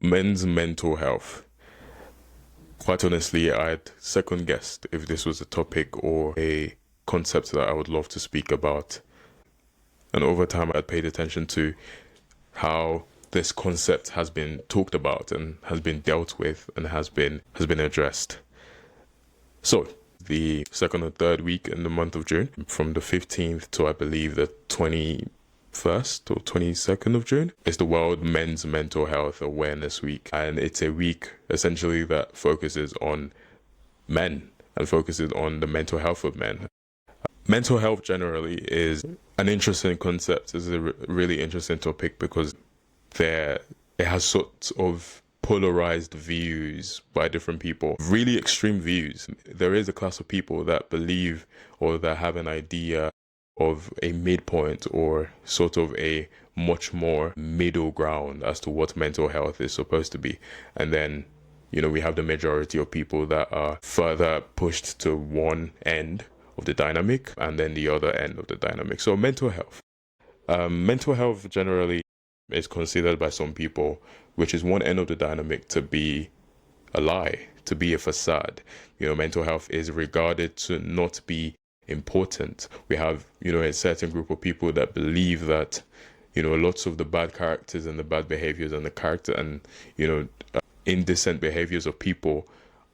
Men's mental health. Quite honestly, I'd second guessed if this was a topic or a concept that I would love to speak about. And over time, I'd paid attention to how this concept has been talked about and has been dealt with and has been addressed. So, the second or third week in the month of June, from the 15th to I believe the 21st or 22nd of June, is the World Men's Mental Health Awareness Week. And it's a week essentially that focuses on men and focuses on the mental health of men. Mental health generally is an interesting concept. It's a really interesting topic because it has sort of polarized views by different people, really extreme views. There is a class of people that believe or that have an idea of a midpoint or sort of a much more middle ground as to what mental health is supposed to be. And then, we have the majority of people that are further pushed to one end of the dynamic and then the other end of the dynamic. So mental health. Mental health generally is considered by some people, which is one end of the dynamic, to be a lie, to be a facade. Mental health is regarded to not be important. We have, a certain group of people that believe that, lots of the bad characters and the bad behaviors and the character and, indecent behaviors of people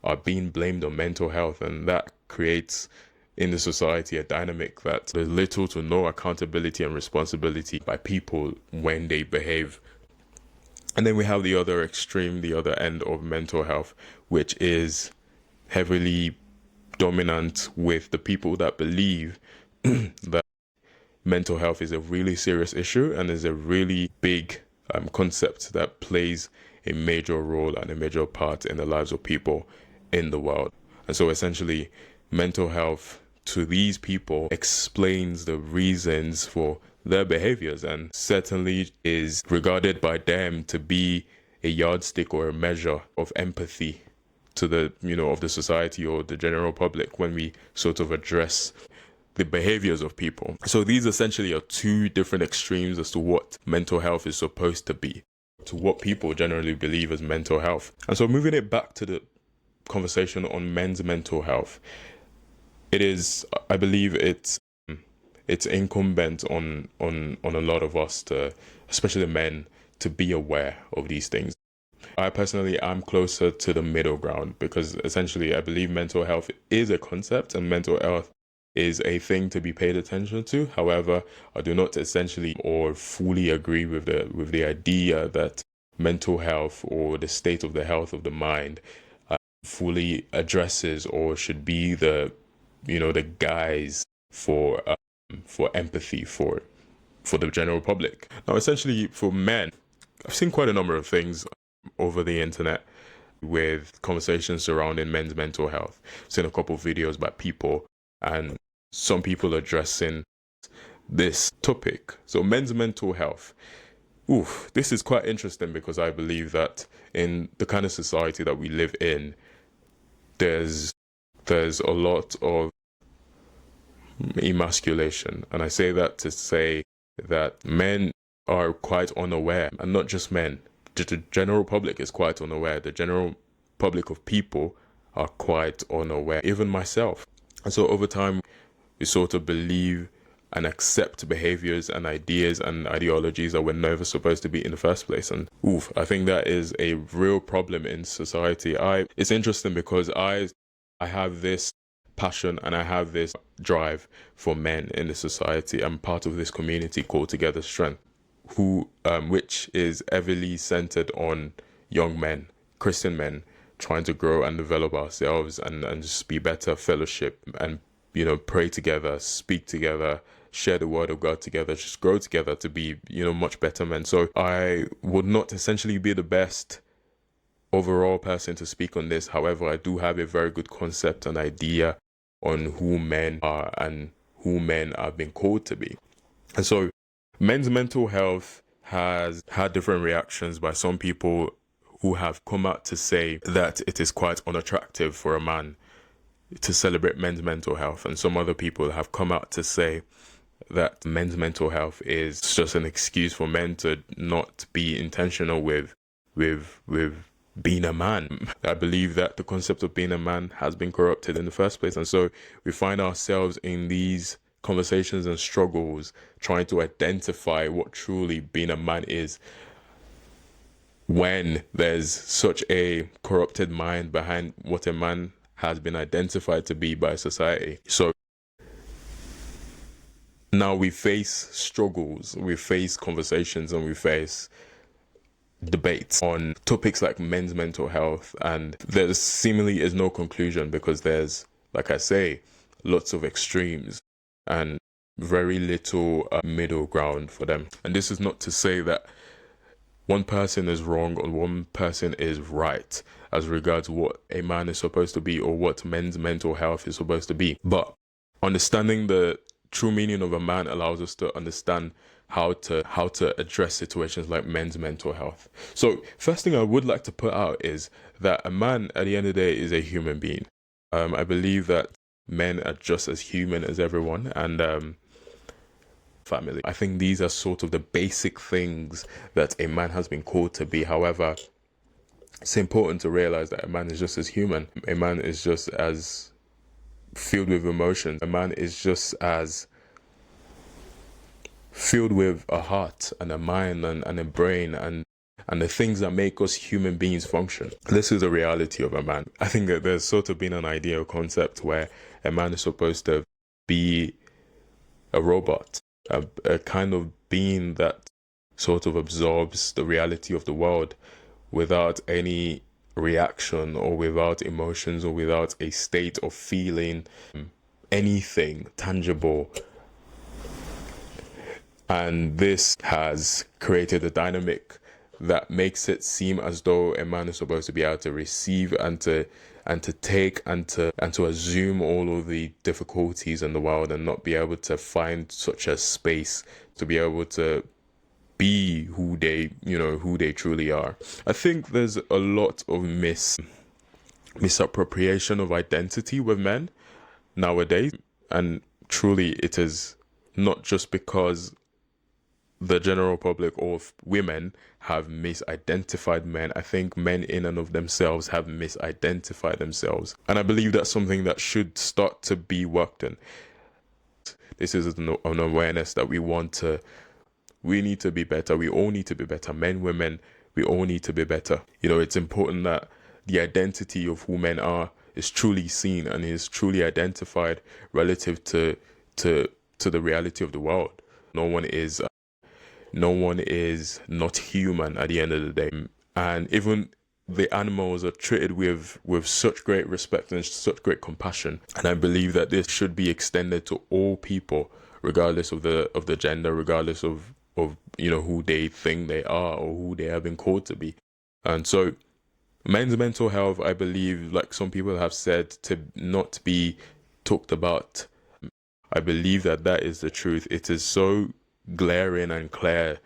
are being blamed on mental health, and that creates in the society a dynamic that there's little to no accountability and responsibility by people when they behave. And then we have the other extreme, the other end of mental health, which is heavily dominant with the people that believe that mental health is a really serious issue and is a really big concept that plays a major role and a major part in the lives of people in the world. And so essentially, mental health to these people explains the reasons for their behaviors and certainly is regarded by them to be a yardstick or a measure of empathy to the, of the society or the general public when we sort of address the behaviors of people. So these essentially are two different extremes as to what mental health is supposed to be, to what people generally believe as mental health. And so moving it back to the conversation on men's mental health, it is, I believe it's incumbent on a lot of us to, especially men, to be aware of these things. I personally am closer to the middle ground because essentially I believe mental health is a concept and mental health is a thing to be paid attention to. However, I do not essentially or fully agree with the idea that mental health or the state of the health of the mind fully addresses or should be the guise for empathy for the general public. Now, essentially for men, I've seen quite a number of things over the internet with conversations surrounding men's mental health. I've seen a couple of videos by people and some people addressing this topic. So men's mental health. This is quite interesting because I believe that in the kind of society that we live in, there's a lot of emasculation. And I say that to say that men are quite unaware, and not just men, the general public is quite unaware. The general public of people are quite unaware, even myself. And so over time, we sort of believe and accept behaviors and ideas and ideologies that were never supposed to be in the first place. And I think that is a real problem in society. It's interesting because I have this passion and I have this drive for men in the society. I'm part of this community called Together Strength, which is heavily centered on young men, Christian men, trying to grow and develop ourselves and just be better, fellowship and pray together, speak together, share the word of God together, just grow together to be much better men. So I would not essentially be the best overall person to speak on this. However, I do have a very good concept and idea on who men are and who men are being called to be. And so men's mental health has had different reactions by some people who have come out to say that it is quite unattractive for a man to celebrate men's mental health, and some other people have come out to say that men's mental health is just an excuse for men to not be intentional with with being a man. I believe that the concept of being a man has been corrupted in the first place, and so we find ourselves in these conversations and struggles trying to identify what truly being a man is, when there's such a corrupted mind behind what a man has been identified to be by society. So now we face struggles, we face conversations, and we face debates on topics like men's mental health, and there seemingly is no conclusion, because there's, like I say, lots of extremes and very little middle ground for them. And this is not to say that one person is wrong or one person is right as regards what a man is supposed to be or what men's mental health is supposed to be, but understanding the true meaning of a man allows us to understand how to address situations like men's mental health. So first thing I would like to put out is that a man at the end of the day is a human being. I believe that men are just as human as everyone, and family. I think these are sort of the basic things that a man has been called to be. However, it's important to realize that a man is just as human. A man is just as filled with emotions. A man is just as filled with a heart and a mind and a brain and the things that make us human beings function. This is the reality of a man. I think that there's sort of been an ideal concept where a man is supposed to be a robot, a kind of being that sort of absorbs the reality of the world without any reaction or without emotions or without a state of feeling anything tangible. And this has created a dynamic that makes it seem as though a man is supposed to be able to receive and to take and to assume all of the difficulties in the world and not be able to find such a space to be able to be who they truly are. I think there's a lot of misappropriation of identity with men nowadays, and truly it is not just because the general public or women have misidentified men. I think men in and of themselves have misidentified themselves, and I believe that's something that should start to be worked on. This is an awareness that we need to be better. We all need to be better. Men, women, we all need to be better. It's important that the identity of who men are is truly seen and is truly identified relative to the reality of the world. No one is not human at the end of the day. And even the animals are treated with such great respect and such great compassion. And I believe that this should be extended to all people, regardless of the gender, regardless of who they think they are or who they have been called to be. And so men's mental health, I believe, like some people have said, to not be talked about. I believe that is the truth. It is so glaring and clear,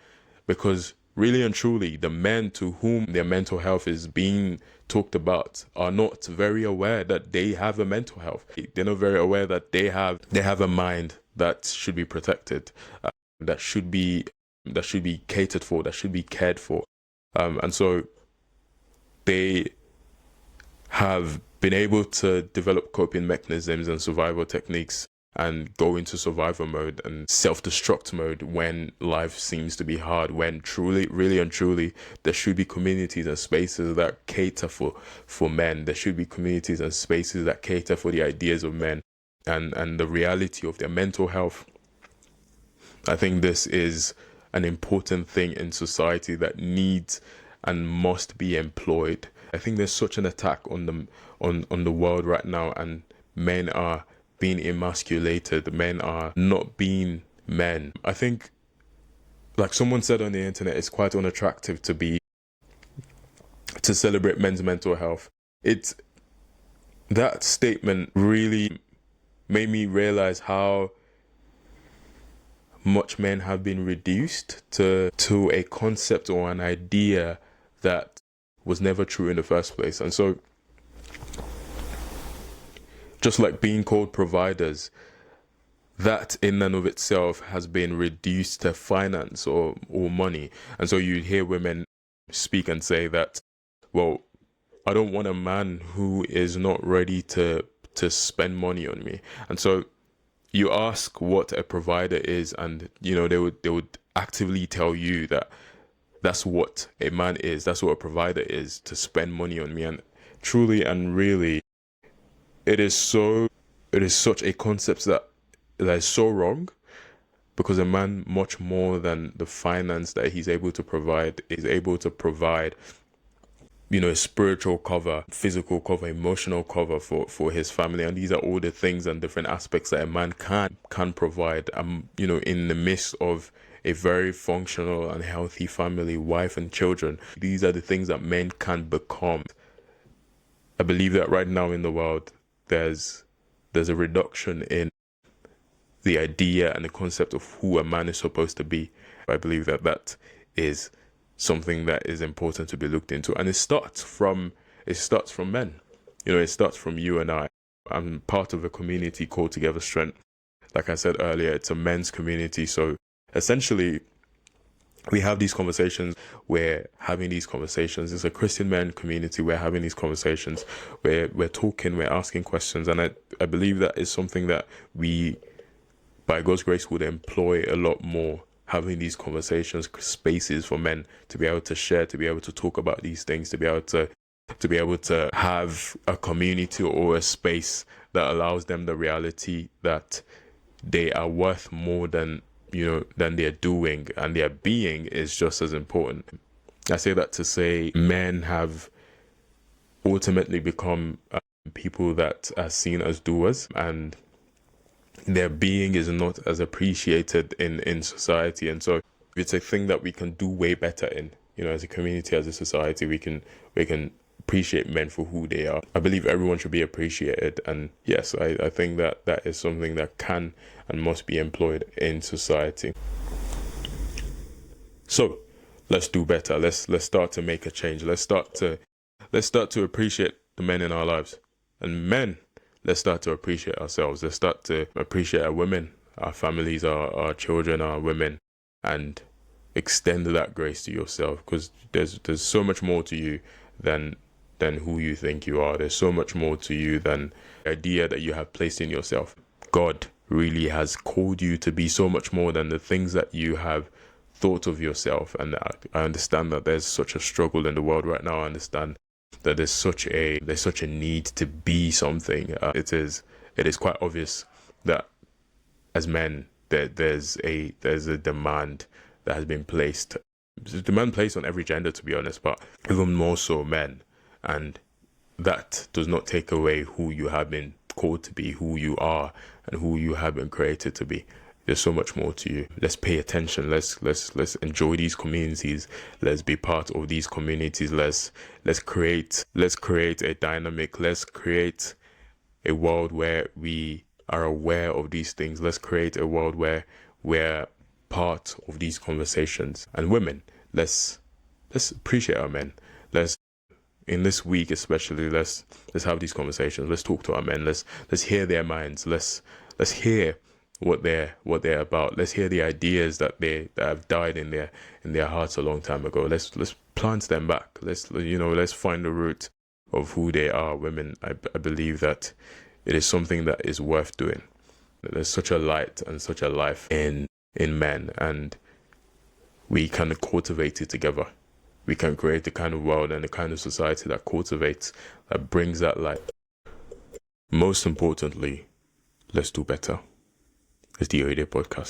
because really and truly the men to whom their mental health is being talked about are not very aware that they have a mental health. They're not very aware that they have a mind that should be protected, that should be catered for, that should be cared for, and so they have been able to develop coping mechanisms and survival techniques and go into survival mode and self-destruct mode when life seems to be hard, when really and truly there should be communities and spaces that cater for men. There should be communities and spaces that cater for the ideas of men and the reality of their mental health. I think this is an important thing in society that needs and must be employed. I think there's such an attack on the world right now, and men are being emasculated. Men are not being men. I think, like someone said on the internet, it's quite unattractive to celebrate men's mental health. That statement really made me realize how much men have been reduced to a concept or an idea that was never true in the first place. And so, just like being called providers, that in and of itself has been reduced to finance or money. And so you'd hear women speak and say that, well, I don't want a man who is not ready to spend money on me. And so you ask what a provider is, and they would actively tell you that that's what a man is, that's what a provider is, to spend money on me. And truly and really, it is such a concept that is so wrong, because a man, much more than the finance that he's able to provide, is able to provide spiritual cover, physical cover, emotional cover for his family. And these are all the things and different aspects that a man can provide, in the midst of a very functional and healthy family, wife and children. These are the things that men can become. I believe that right now in the world, there's a reduction in the idea and the concept of who a man is supposed to be. I believe that is something that is important to be looked into, and it starts from men. It starts from you and I. I'm part of a community called Together Strength. Like I said earlier, it's a men's community. So essentially, we have these conversations. We're having these conversations. It's a Christian men community. We're having these conversations. We're talking. We're asking questions, and I believe that is something that we, by God's grace, would employ a lot more. Having these conversations, spaces for men to be able to share, to be able to talk about these things, to be able to have a community or a space that allows them the reality that they are worth more than they're doing, and their being is just as important. I say that to say men have ultimately become people that are seen as doers, and their being is not as appreciated in society. And so it's a thing that we can do way better in, as a community, as a society. We can appreciate men for who they are. I believe everyone should be appreciated, and yes, I think that is something that can and must be employed in society. So let's do better. Let's start to make a change. Let's start to appreciate the men in our lives. And men, let's start to appreciate ourselves. Let's start to appreciate our women, our families, our children, our women, and extend that grace to yourself, because there's so much more to you than who you think you are. There's so much more to you than the idea that you have placed in yourself. God really has called you to be so much more than the things that you have thought of yourself. And I understand that there's such a struggle in the world right now. I understand that there's such a need to be something. It is quite obvious that as men, there's a demand that has been placed. There's a demand placed on every gender, to be honest, but even more so men. And that does not take away who you have been called to be, who you are, and who you have been created to be. There's so much more to you. Let's pay attention. Let's enjoy these communities. Let's be part of these communities. Let's create a dynamic. Let's create a world where we are aware of these things. Let's create a world where we're part of these conversations. And women, let's appreciate our men. In this week especially, let's have these conversations. Let's talk to our men. Let's hear their minds. Let's hear what they're about. Let's hear the ideas that have died in their hearts a long time ago. Let's plant them back. Let's find the root of who they are. Women, I believe that it is something that is worth doing. There's such a light and such a life in men, and we can cultivate it together. We can create the kind of world and the kind of society that cultivates, that brings that light. Most importantly, let's do better. It's the Everyday Podcast.